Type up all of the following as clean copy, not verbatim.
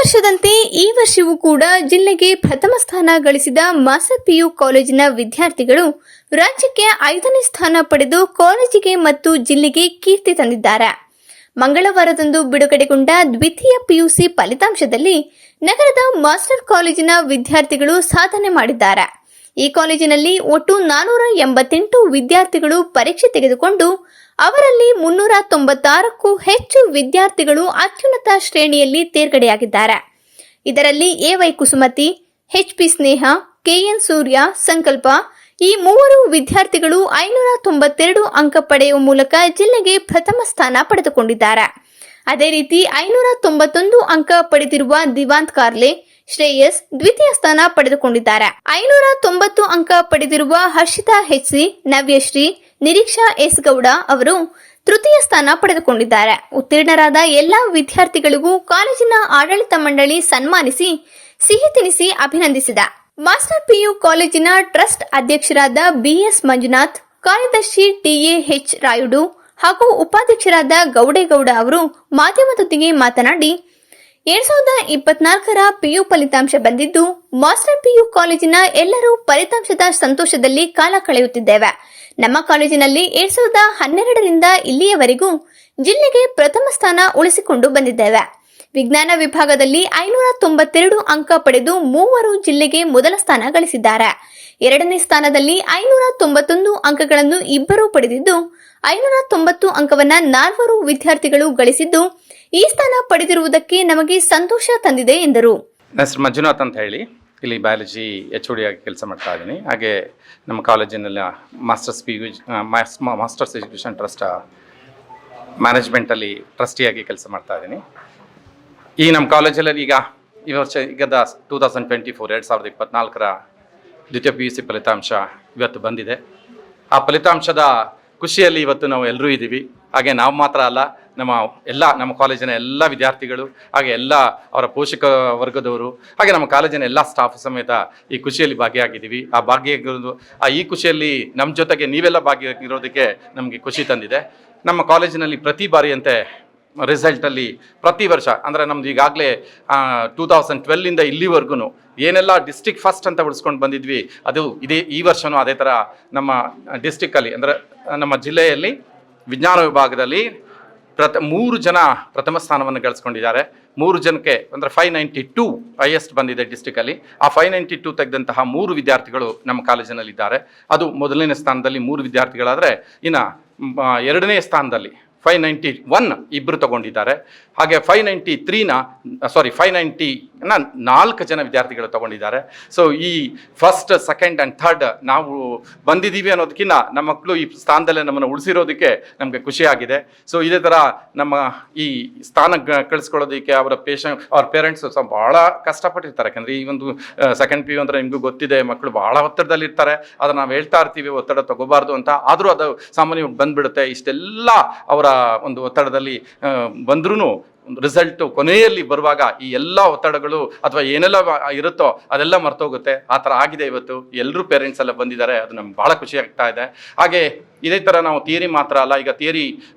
ವರ್ಷದಂತೆ ಈ ವರ್ಷವೂ ಕೂಡ ಜಿಲ್ಲೆಗೆ ಪ್ರಥಮ ಸ್ಥಾನ ಗಳಿಸಿದ ಮಾಸ್ಟರ್ ಪಿಯು ಕಾಲೇಜಿನ ವಿದ್ಯಾರ್ಥಿಗಳು ರಾಜ್ಯಕ್ಕೆ 5ನೇ ಸ್ಥಾನ ಪಡೆದು ಕಾಲೇಜಿಗೆ ಮತ್ತು ಜಿಲ್ಲೆಗೆ ಕೀರ್ತಿ ತಂದಿದ್ದಾರೆ. ಮಂಗಳವಾರದಂದು ಬಿಡುಗಡೆಗೊಂಡ ದ್ವಿತೀಯ ಪಿಯುಸಿ ಫಲಿತಾಂಶದಲ್ಲಿ ನಗರದ ಮಾಸ್ಟರ್ ಕಾಲೇಜಿನ ವಿದ್ಯಾರ್ಥಿಗಳು ಸಾಧನೆ ಮಾಡಿದ್ದಾರೆ. ಈ ಕಾಲೇಜಿನಲ್ಲಿ ಒಟ್ಟು 488 ವಿದ್ಯಾರ್ಥಿಗಳು ಪರೀಕ್ಷೆ ತೆಗೆದುಕೊಂಡು ಅವರಲ್ಲಿ 396ಕ್ಕೂ ಹೆಚ್ಚು ವಿದ್ಯಾರ್ಥಿಗಳು ಅತ್ಯುನ್ನತ ಶ್ರೇಣಿಯಲ್ಲಿ ತೇರ್ಗಡೆಯಾಗಿದ್ದಾರೆ. ಇದರಲ್ಲಿ ಎವೈ ಕುಸುಮತಿ, ಎಚ್ಪಿ ಸ್ನೇಹ, ಕೆಎನ್ ಸೂರ್ಯ, ಸಂಕಲ್ಪ ಈ ಮೂವರು ವಿದ್ಯಾರ್ಥಿಗಳು 592 ಅಂಕ ಪಡೆಯುವ ಮೂಲಕ ಜಿಲ್ಲೆಗೆ ಪ್ರಥಮ ಸ್ಥಾನ ಪಡೆದುಕೊಂಡಿದ್ದಾರೆ. ಅದೇ ರೀತಿ 591 ಅಂಕ ಪಡೆದಿರುವ ದಿವಾಂತ್ ಕಾರ್ಲೆ, ಶ್ರೇಯಸ್ ದ್ವಿತೀಯ ಸ್ಥಾನ ಪಡೆದುಕೊಂಡಿದ್ದಾರೆ. 590 ಅಂಕ ಪಡೆದಿರುವ ಹರ್ಷಿತಾ ಹೆಚ್ಸಿ, ನವ್ಯಶ್ರೀ, ನಿರೀಕ್ಷಾ ಎಸ್ ಗೌಡ ಅವರು ತೃತೀಯ ಸ್ಥಾನ ಪಡೆದುಕೊಂಡಿದ್ದಾರೆ. ಉತ್ತೀರ್ಣರಾದ ಎಲ್ಲಾ ವಿದ್ಯಾರ್ಥಿಗಳಿಗೂ ಕಾಲೇಜಿನ ಆಡಳಿತ ಮಂಡಳಿ ಸನ್ಮಾನಿಸಿ ಸಿಹಿ ತಿನಿಸಿ ಅಭಿನಂದಿಸಿದ. ಮಾಸ್ಟರ್ ಪಿಯು ಕಾಲೇಜಿನ ಟ್ರಸ್ಟ್ ಅಧ್ಯಕ್ಷರಾದ ಬಿಎಸ್ ಮಂಜುನಾಥ್, ಕಾರ್ಯದರ್ಶಿ ಟಿಎಎಚ್ ರಾಯುಡು ಹಾಗೂ ಉಪಾಧ್ಯಕ್ಷರಾದ ಗೌಡೇಗೌಡ ಅವರು ಮಾಧ್ಯಮದೊಂದಿಗೆ ಮಾತನಾಡಿ 2024ರ ಪಿಯು ಫಲಿತಾಂಶ ಬಂದಿದ್ದು ಮಾಸ್ಟರ್ ಪಿಯು ಕಾಲೇಜಿನ ಎಲ್ಲರೂ ಫಲಿತಾಂಶದ ಸಂತೋಷದಲ್ಲಿ ಕಾಲ ಕಳೆಯುತ್ತಿದ್ದೇವೆ. ನಮ್ಮ ಕಾಲೇಜಿನಲ್ಲಿ 2012ರಿಂದ ಇಲ್ಲಿಯವರೆಗೂ ಜಿಲ್ಲೆಗೆ ಪ್ರಥಮ ಸ್ಥಾನ ಉಳಿಸಿಕೊಂಡು ಬಂದಿದ್ದೇವೆ. ವಿಜ್ಞಾನ ವಿಭಾಗದಲ್ಲಿ 592 ಅಂಕ ಪಡೆದು ಮೂವರು ಜಿಲ್ಲೆಗೆ ಮೊದಲ ಸ್ಥಾನ ಗಳಿಸಿದ್ದಾರೆ. ಎರಡನೇ ಸ್ಥಾನದಲ್ಲಿ 591 ಅಂಕಗಳನ್ನು ಇಬ್ಬರು ಪಡೆದಿದ್ದು 590 ಅಂಕವನ್ನ 4 ವಿದ್ಯಾರ್ಥಿಗಳು ಗಳಿಸಿದ್ದು ಈ ಸ್ಥಾನ ಪಡೆದಿರುವುದಕ್ಕೆ ನಮಗೆ ಸಂತೋಷ ತಂದಿದೆ ಎಂದರು. ಹೆಸರು ಮಂಜುನಾಥ್ ಅಂತ ಹೇಳಿ ಇಲ್ಲಿ ಬಯಾಲಜಿ HOD ಆಗಿ ಕೆಲಸ ಮಾಡ್ತಾ ಇದ್ದೀನಿ. ಹಾಗೆ ನಮ್ಮ ಕಾಲೇಜಿನಲ್ಲಿ ಮಾಸ್ಟರ್ಸ್ ಎಜುಕೇಷನ್ ಟ್ರಸ್ಟ್ ಮ್ಯಾನೇಜ್ಮೆಂಟಲ್ಲಿ ಟ್ರಸ್ಟಿಯಾಗಿ ಕೆಲಸ ಮಾಡ್ತಾ ಇದ್ದೀನಿ. ಈ ನಮ್ಮ ಕಾಲೇಜಲ್ಲಿ ಈಗ ಈ ವರ್ಷ 2024ರ ದ್ವಿತೀಯ PUC ಫಲಿತಾಂಶ ಇವತ್ತು ಬಂದಿದೆ. ಆ ಫಲಿತಾಂಶದ ಖುಷಿಯಲ್ಲಿ ಇವತ್ತು ನಾವು ಎಲ್ಲರೂ ಇದ್ದೀವಿ. ಹಾಗೆ ನಾವು ಮಾತ್ರ ಅಲ್ಲ, ನಮ್ಮ ಕಾಲೇಜಿನ ಎಲ್ಲ ವಿದ್ಯಾರ್ಥಿಗಳು, ಹಾಗೆ ಎಲ್ಲ ಅವರ ಪೋಷಕ ವರ್ಗದವರು, ಹಾಗೆ ನಮ್ಮ ಕಾಲೇಜಿನ ಎಲ್ಲ ಸ್ಟಾಫ್ ಸಮೇತ ಈ ಖುಷಿಯಲ್ಲಿ ಭಾಗಿಯಾಗಿದ್ದೀವಿ. ಈ ಖುಷಿಯಲ್ಲಿ ನಮ್ಮ ಜೊತೆಗೆ ನೀವೆಲ್ಲ ಭಾಗಿಯಾಗಿರೋದಕ್ಕೆ ನಮಗೆ ಖುಷಿ ತಂದಿದೆ. ನಮ್ಮ ಕಾಲೇಜಿನಲ್ಲಿ ಪ್ರತಿ ಬಾರಿಯಂತೆ ರಿಸಲ್ಟಲ್ಲಿ ಪ್ರತಿ ವರ್ಷ ಅಂದರೆ ನಮ್ದು ಈಗಾಗಲೇ 2012ಇಂದ ಇಲ್ಲಿವರೆಗೂ ಏನೆಲ್ಲ ಡಿಸ್ಟ್ರಿಕ್ಟ್ ಫಸ್ಟ್ ಅಂತ ಉಳಿಸ್ಕೊಂಡು ಬಂದಿದ್ವಿ, ಅದು ಈ ವರ್ಷವೂ ಅದೇ ಥರ ನಮ್ಮ ಡಿಸ್ಟ್ರಿಕ್ಕಲ್ಲಿ ಅಂದರೆ ನಮ್ಮ ಜಿಲ್ಲೆಯಲ್ಲಿ ವಿಜ್ಞಾನ ವಿಭಾಗದಲ್ಲಿ 3 ಜನ ಪ್ರಥಮ ಸ್ಥಾನವನ್ನು ಗಳಿಸ್ಕೊಂಡಿದ್ದಾರೆ. 3 ಜನಕ್ಕೆ ಅಂದರೆ 592 ಹೈಯೆಸ್ಟ್ ಬಂದಿದೆ ಡಿಸ್ಟ್ರಿಕ್ಕಲ್ಲಿ. ಆ 592 ತೆಗೆದಂತಹ 3 ವಿದ್ಯಾರ್ಥಿಗಳು ನಮ್ಮ ಕಾಲೇಜಿನಲ್ಲಿದ್ದಾರೆ. ಅದು ಮೊದಲನೇ ಸ್ಥಾನದಲ್ಲಿ 3 ವಿದ್ಯಾರ್ಥಿಗಳಾದರೆ ಇನ್ನು ಎರಡನೇ ಸ್ಥಾನದಲ್ಲಿ 591 ಇಬ್ಬರು ತಗೊಂಡಿದ್ದಾರೆ. ಹಾಗೆ 590ನ 4 ಜನ ವಿದ್ಯಾರ್ಥಿಗಳು ತಗೊಂಡಿದ್ದಾರೆ. ಸೊ ಈ ಫಸ್ಟ್, ಸೆಕೆಂಡ್ ಆ್ಯಂಡ್ ಥರ್ಡ್ ನಾವು ಬಂದಿದ್ದೀವಿ ಅನ್ನೋದಕ್ಕಿಂತ ನಮ್ಮ ಮಕ್ಕಳು ಈ ಸ್ಥಾನದಲ್ಲೇ ನಮ್ಮನ್ನು ಉಳಿಸಿರೋದಕ್ಕೆ ನಮಗೆ ಖುಷಿಯಾಗಿದೆ. ಸೊ ಇದೇ ಥರ ನಮ್ಮ ಈ ಸ್ಥಾನ ಕಳಿಸ್ಕೊಳ್ಳೋದಕ್ಕೆ ಅವ್ರ ಪೇರೆಂಟ್ಸ್ ಸ್ವಲ್ಪ ಭಾಳ ಕಷ್ಟಪಟ್ಟಿರ್ತಾರೆ. ಯಾಕಂದರೆ ಈ ಒಂದು ಸೆಕೆಂಡ್ PU ಅಂದರೆ ನಿಮಗೂ ಗೊತ್ತಿದೆ, ಮಕ್ಕಳು ಭಾಳ ಒತ್ತಡದಲ್ಲಿರ್ತಾರೆ. ಅದನ್ನು ನಾವು ಹೇಳ್ತಾ ಇರ್ತೀವಿ ಒತ್ತಡ ತಗೋಬಾರ್ದು ಅಂತ, ಆದರೂ ಅದು ಸಾಮಾನ್ಯವಾಗಿ ಬಂದುಬಿಡುತ್ತೆ. ಇಷ್ಟೆಲ್ಲ ಅವರ ಒಂದು ಒತ್ತಡದಲ್ಲಿ ಬಂದ್ರೂ ರಿಸಲ್ಟು ಕೊನೆಯಲ್ಲಿ ಬರುವಾಗ ಈ ಎಲ್ಲ ಒತ್ತಡಗಳು ಅಥವಾ ಏನೆಲ್ಲ ಇರುತ್ತೋ ಅದೆಲ್ಲ ಮರ್ತೋಗುತ್ತೆ. ಆ ಥರ ಆಗಿದೆ ಇವತ್ತು. ಎಲ್ಲರೂ ಪೇರೆಂಟ್ಸ್ ಎಲ್ಲ ಬಂದಿದ್ದಾರೆ, ಅದು ನಮ್ಗೆ ಭಾಳ ಖುಷಿ ಆಗ್ತಾ ಇದೆ. ಹಾಗೆ ಇದೇ ಥರ ನಾವು ಥಿಯರಿ ಮಾತ್ರ ಅಲ್ಲ, ಈಗ ಥಿಯರಿ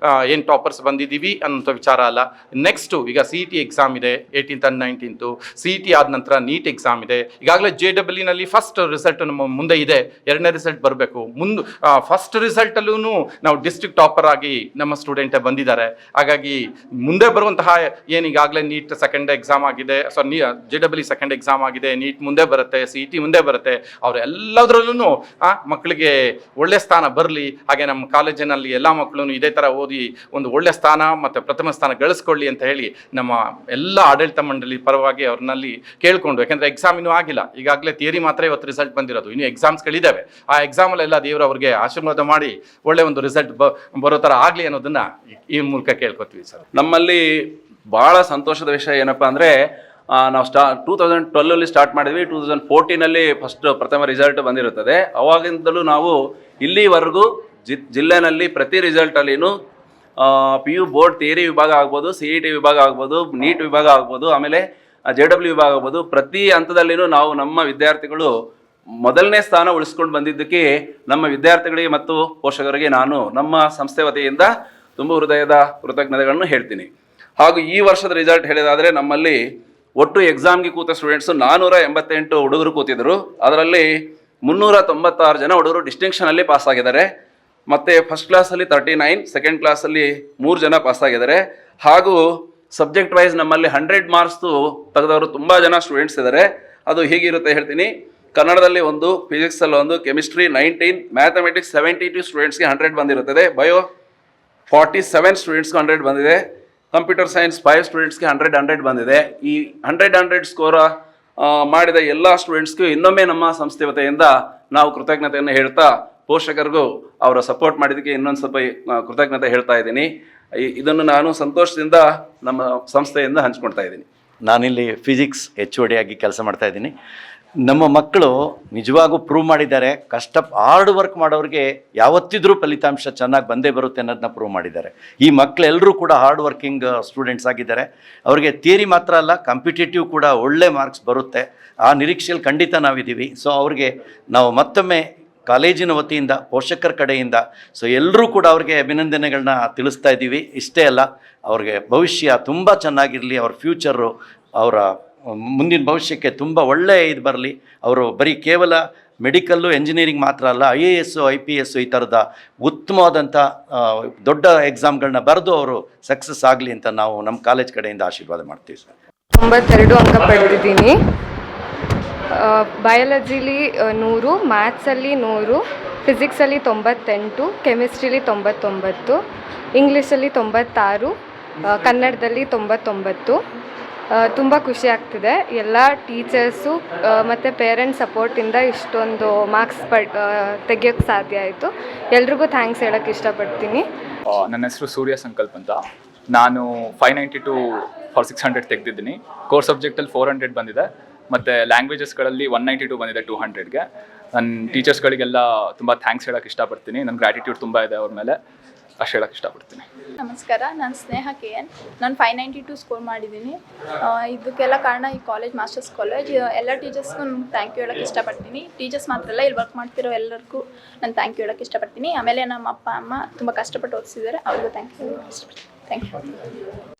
ಏನು ಟಾಪರ್ಸ್ ಬಂದಿದ್ದೀವಿ ಅನ್ನೋ ವಿಚಾರ ಅಲ್ಲ. ನೆಕ್ಸ್ಟು ಈಗ CET ಎಕ್ಸಾಮ್ ಇದೆ 18th and 19th. CET ಆದ ನಂತರ ನೀಟ್ ಎಕ್ಸಾಮ್ ಇದೆ. ಈಗಾಗಲೇ JEEನಲ್ಲಿ ಫಸ್ಟ್ ರಿಸಲ್ಟ್ ನಮ್ಮ ಮುಂದೆ ಇದೆ. ಎರಡನೇ ರಿಸಲ್ಟ್ ಬರಬೇಕು. ಫಸ್ಟ್ ರಿಸಲ್ಟಲ್ಲೂ ನಾವು ಡಿಸ್ಟ್ರಿಕ್ಟ್ ಟಾಪರ್ ಆಗಿ ನಮ್ಮ ಸ್ಟೂಡೆಂಟೇ ಬಂದಿದ್ದಾರೆ. ಹಾಗಾಗಿ ಮುಂದೆ ಬರುವಂತಹ ಏನೀಗಾಗಲೇ ನೀಟ್ ಸೆಕೆಂಡ್ ಎಕ್ಸಾಮ್ ಆಗಿದೆ, JEE ಸೆಕೆಂಡ್ ಎಕ್ಸಾಮ್ ಆಗಿದೆ, ನೀಟ್ ಮುಂದೆ ಬರುತ್ತೆ, CET ಮುಂದೆ ಬರುತ್ತೆ. ಅವರೆಲ್ಲದರಲ್ಲೂ ಮಕ್ಕಳಿಗೆ ಒಳ್ಳೆ ಸ್ಥಾನ ಬರಲಿ. ಹಾಗೆ ನಮ್ಮ ಕಾಲೇಜಿನಲ್ಲಿ ಎಲ್ಲ ಮಕ್ಕಳು ಇದೇ ಥರ ಓದಿ ಒಂದು ಒಳ್ಳೆ ಸ್ಥಾನ ಮತ್ತು ಪ್ರಥಮ ಸ್ಥಾನ ಗಳಿಸ್ಕೊಳ್ಳಿ ಅಂತ ಹೇಳಿ ನಮ್ಮ ಎಲ್ಲ ಆಡಳಿತ ಮಂಡಳಿ ಪರವಾಗಿ ಅವ್ರನ್ನಲ್ಲಿ ಕೇಳಿಕೊಂಡು, ಯಾಕೆಂದರೆ ಎಕ್ಸಾಮ್ ಇನ್ನೂ ಆಗಿಲ್ಲ, ಈಗಾಗಲೇ ಥಿಯರಿ ಮಾತ್ರ ಇವತ್ತು ರಿಸಲ್ಟ್ ಬಂದಿರೋದು, ಇನ್ನೂ ಎಕ್ಸಾಮ್ಸ್ಗಳಿದ್ದಾವೆ. ಆ ಎಕ್ಸಾಮಲ್ಲೆಲ್ಲ ದೇವರು ಅವ್ರಿಗೆ ಆಶೀರ್ವಾದ ಮಾಡಿ ಒಳ್ಳೆ ಒಂದು ರಿಸಲ್ಟ್ ಬರೋ ಥರ ಆಗಲಿ ಅನ್ನೋದನ್ನು ಈ ಮೂಲಕ ಕೇಳ್ಕೊತೀವಿ ಸರ್. ನಮ್ಮಲ್ಲಿ ಭಾಳ ಸಂತೋಷದ ವಿಷಯ ಏನಪ್ಪ ಅಂದರೆ ನಾವು 2012 ಸ್ಟಾರ್ಟ್ ಮಾಡಿದ್ವಿ. 2014 ಫಸ್ಟ್ ಪ್ರಥಮ ರಿಸಲ್ಟ್ ಬಂದಿರುತ್ತದೆ. ಅವಾಗಿಂದಲೂ ನಾವು ಇಲ್ಲಿವರೆಗೂ ಜಿಲ್ಲೆನಲ್ಲಿ ಪ್ರತಿ ರಿಸಲ್ಟಲ್ಲಿನೂ PU ಬೋರ್ಡ್ ಥಿಯರಿ ವಿಭಾಗ ಆಗ್ಬೋದು, CET ವಿಭಾಗ ಆಗ್ಬೋದು, ನೀಟ್ ವಿಭಾಗ ಆಗ್ಬೋದು, ಆಮೇಲೆ JEE ವಿಭಾಗ ಆಗ್ಬೋದು, ಪ್ರತಿ ಹಂತದಲ್ಲಿನೂ ನಾವು ನಮ್ಮ ವಿದ್ಯಾರ್ಥಿಗಳು ಮೊದಲನೇ ಸ್ಥಾನ ಉಳಿಸ್ಕೊಂಡು ಬಂದಿದ್ದಕ್ಕೆ ನಮ್ಮ ವಿದ್ಯಾರ್ಥಿಗಳಿಗೆ ಮತ್ತು ಪೋಷಕರಿಗೆ ನಾನು ನಮ್ಮ ಸಂಸ್ಥೆ ವತಿಯಿಂದ ತುಂಬ ಹೃದಯದ ಕೃತಜ್ಞತೆಗಳನ್ನು ಹೇಳ್ತೀನಿ. ಹಾಗೂ ಈ ವರ್ಷದ ರಿಸಲ್ಟ್ ಹೇಳಿದಾದರೆ ನಮ್ಮಲ್ಲಿ ಒಟ್ಟು ಎಕ್ಸಾಮ್ಗೆ ಕೂತ ಸ್ಟೂಡೆಂಟ್ಸು 488 ಹುಡುಗರು ಕೂತಿದ್ರು. ಅದರಲ್ಲಿ 396 ಜನ ಹುಡುಗರು ಡಿಸ್ಟಿಂಕ್ಷನಲ್ಲಿ ಪಾಸ್ ಆಗಿದ್ದಾರೆ. ಮತ್ತು ಫಸ್ಟ್ ಕ್ಲಾಸಲ್ಲಿ 39, ಸೆಕೆಂಡ್ ಕ್ಲಾಸಲ್ಲಿ 3 ಜನ ಪಾಸ್ ಆಗಿದ್ದಾರೆ. ಹಾಗೂ ಸಬ್ಜೆಕ್ಟ್ ವೈಸ್ ನಮ್ಮಲ್ಲಿ 100 ಮಾರ್ಕ್ಸ್ದು ತೆಗೆದವರು ತುಂಬ ಜನ ಸ್ಟೂಡೆಂಟ್ಸ್ ಇದ್ದಾರೆ. ಅದು ಹೀಗಿರುತ್ತೆ ಹೇಳ್ತೀನಿ. ಕನ್ನಡದಲ್ಲಿ 1, ಫಿಸಿಕ್ಸಲ್ಲಿ 1, ಕೆಮಿಸ್ಟ್ರಿ 19, ಮ್ಯಾಥಮೆಟಿಕ್ಸ್ 72 ಸ್ಟೂಡೆಂಟ್ಸ್ಗೆ 100 ಬಂದಿರುತ್ತದೆ. ಬಯೋ 47 ಸ್ಟೂಡೆಂಟ್ಸ್ಗೆ 100 ಬಂದಿದೆ. ಕಂಪ್ಯೂಟರ್ ಸೈನ್ಸ್ 5 ಸ್ಟೂಡೆಂಟ್ಸ್ಗೆ 100 ಬಂದಿದೆ. ಈ 100 ಸ್ಕೋರ ಮಾಡಿದ ಎಲ್ಲ ಸ್ಟೂಡೆಂಟ್ಸ್ಗೂ ಇನ್ನೊಮ್ಮೆ ನಮ್ಮ ಸಂಸ್ಥೆ ವತಿಯಿಂದ ನಾವು ಕೃತಜ್ಞತೆಯನ್ನು ಹೇಳ್ತಾ, ಪೋಷಕರಿಗೂ ಅವರ ಸಪೋರ್ಟ್ ಮಾಡಿದ್ದಕ್ಕೆ ಇನ್ನೊಂದು ಸ್ವಲ್ಪ ಕೃತಜ್ಞತೆ ಹೇಳ್ತಾ ಇದ್ದೀನಿ. ಇದನ್ನು ನಾನು ಸಂತೋಷದಿಂದ ನಮ್ಮ ಸಂಸ್ಥೆಯಿಂದ ಹಂಚ್ಕೊಳ್ತಾ ಇದ್ದೀನಿ. ನಾನಿಲ್ಲಿ ಫಿಸಿಕ್ಸ್ HOD ಆಗಿ ಕೆಲಸ ಮಾಡ್ತಾ ಇದ್ದೀನಿ. ನಮ್ಮ ಮಕ್ಕಳು ನಿಜವಾಗೂ ಪ್ರೂವ್ ಮಾಡಿದ್ದಾರೆ. ಹಾರ್ಡ್ ವರ್ಕ್ ಮಾಡೋರಿಗೆ ಯಾವತ್ತಿದ್ರೂ ಫಲಿತಾಂಶ ಚೆನ್ನಾಗಿ ಬಂದೇ ಬರುತ್ತೆ ಅನ್ನೋದನ್ನ ಪ್ರೂವ್ ಮಾಡಿದ್ದಾರೆ. ಈ ಮಕ್ಕಳೆಲ್ಲರೂ ಕೂಡ ಹಾರ್ಡ್ ವರ್ಕಿಂಗ್ ಸ್ಟೂಡೆಂಟ್ಸ್ ಆಗಿದ್ದಾರೆ. ಅವ್ರಿಗೆ ಥಿಯರಿ ಮಾತ್ರ ಅಲ್ಲ, ಕಾಂಪಿಟೇಟಿವ್ ಕೂಡ ಒಳ್ಳೆ ಮಾರ್ಕ್ಸ್ ಬರುತ್ತೆ. ಆ ನಿರೀಕ್ಷೆಯಲ್ಲಿ ಖಂಡಿತ ನಾವಿದ್ದೀವಿ. ಸೊ ಅವ್ರಿಗೆ ನಾವು ಮತ್ತೊಮ್ಮೆ ಕಾಲೇಜಿನ ವತಿಯಿಂದ, ಪೋಷಕರ ಕಡೆಯಿಂದ ಎಲ್ಲರೂ ಕೂಡ ಅವ್ರಿಗೆ ಅಭಿನಂದನೆಗಳನ್ನ ತಿಳಿಸ್ತಾ ಇದ್ದೀವಿ. ಇಷ್ಟೇ ಅಲ್ಲ, ಅವ್ರಿಗೆ ಭವಿಷ್ಯ ತುಂಬ ಚೆನ್ನಾಗಿರಲಿ, ಅವ್ರ ಫ್ಯೂಚರು, ಅವರ ಮುಂದಿನ ಭವಿಷ್ಯಕ್ಕೆ ತುಂಬ ಒಳ್ಳೆಯ ಇದು ಬರಲಿ. ಅವರು ಬರೀ ಕೇವಲ ಮೆಡಿಕಲ್ಲು, ಎಂಜಿನಿಯರಿಂಗ್ ಮಾತ್ರ ಅಲ್ಲ, IAS, IPS ಈ ಥರದ ಉತ್ತಮವಾದಂಥ ದೊಡ್ಡ ಎಕ್ಸಾಮ್ಗಳನ್ನ ಬರೆದು ಅವರು ಸಕ್ಸಸ್ ಆಗಲಿ ಅಂತ ನಾವು ನಮ್ಮ ಕಾಲೇಜ್ ಕಡೆಯಿಂದ ಆಶೀರ್ವಾದ ಮಾಡ್ತೀವಿ ಸರ್. 92 ಅಂಕ ಪಡೆದಿದ್ದೀನಿ. ಬಯಾಲಜಿಲಿ 100, ಮ್ಯಾಥ್ಸಲ್ಲಿ 100, ಫಿಸಿಕ್ಸಲ್ಲಿ 98, ಕೆಮಿಸ್ಟ್ರಿಲಿ 99, ಇಂಗ್ಲೀಷಲ್ಲಿ 96, ಕನ್ನಡದಲ್ಲಿ 99. ತುಂಬ ಖುಷಿ ಆಗ್ತಿದೆ. ಎಲ್ಲ ಟೀಚರ್ಸು ಮತ್ತು ಪೇರೆಂಟ್ಸ್ ಸಪೋರ್ಟಿಂದ ಇಷ್ಟೊಂದು ಮಾರ್ಕ್ಸ್ ತೆಗಿಯೋಕ್ಕೆ ಸಾಧ್ಯ ಆಯಿತು. ಎಲ್ರಿಗೂ ಥ್ಯಾಂಕ್ಸ್ ಹೇಳೋಕ್ಕೆ ಇಷ್ಟಪಡ್ತೀನಿ. ನನ್ನ ಹೆಸರು ಸೂರ್ಯ ಸಂಕಲ್ಪ ಅಂತ. ನಾನು 592 ಫಾರ್ 600 ತೆಗೆದಿದ್ದೀನಿ. ಕೋರ್ ಸಬ್ಜೆಕ್ಟಲ್ಲಿ 400 ಬಂದಿದೆ, ಮತ್ತು ಲ್ಯಾಂಗ್ವೇಜಸ್ಗಳಲ್ಲಿ 192 ಬಂದಿದೆ 200ಗೆ. ನನ್ನ ಟೀಚರ್ಸ್ಗಳಿಗೆಲ್ಲ ತುಂಬ ಥ್ಯಾಂಕ್ಸ್ ಹೇಳೋಕ್ಕೆ ಇಷ್ಟಪಡ್ತೀನಿ. ನನ್ನ ಗ್ರ್ಯಾಟಿಟ್ಯೂಡ್ ತುಂಬ ಇದೆ ಅವ್ರ ಮೇಲೆ, ಅಷ್ಟು ಹೇಳೋಕ್ಕೆ ಇಷ್ಟಪಡ್ತೀನಿ. ನಮಸ್ಕಾರ, ನಾನು ಸ್ನೇಹ KN. ನಾನು 592 ಸ್ಕೋರ್ ಮಾಡಿದ್ದೀನಿ. ಇದಕ್ಕೆಲ್ಲ ಕಾರಣ ಈ ಕಾಲೇಜ್, ಮಾಸ್ಟರ್ಸ್ ಕಾಲೇಜ್. ಎಲ್ಲ ಟೀಚರ್ಸ್ಗೂ ಥ್ಯಾಂಕ್ ಯು ಹೇಳೋಕ್ಕೆ ಇಷ್ಟಪಡ್ತೀನಿ. ಟೀಚರ್ಸ್ ಮಾತ್ರ ಅಲ್ಲ, ಇಲ್ಲಿ ವರ್ಕ್ ಮಾಡ್ತಿರೋ ಎಲ್ಲರಿಗೂ ನಾನು ಥ್ಯಾಂಕ್ ಯು ಹೇಳೋಕ್ಕೆ ಇಷ್ಟಪಡ್ತೀನಿ. ಆಮೇಲೆ ನಮ್ಮ ಅಪ್ಪ ಅಮ್ಮ ತುಂಬ ಕಷ್ಟಪಟ್ಟು ಓದಿಸಿದ್ದಾರೆ, ಅವ್ರಿಗೂ ಥ್ಯಾಂಕ್ ಯು ಹೇಳೋಕ್ಕೆ ಇಷ್ಟಪಡ್ತೀನಿ. Thank you.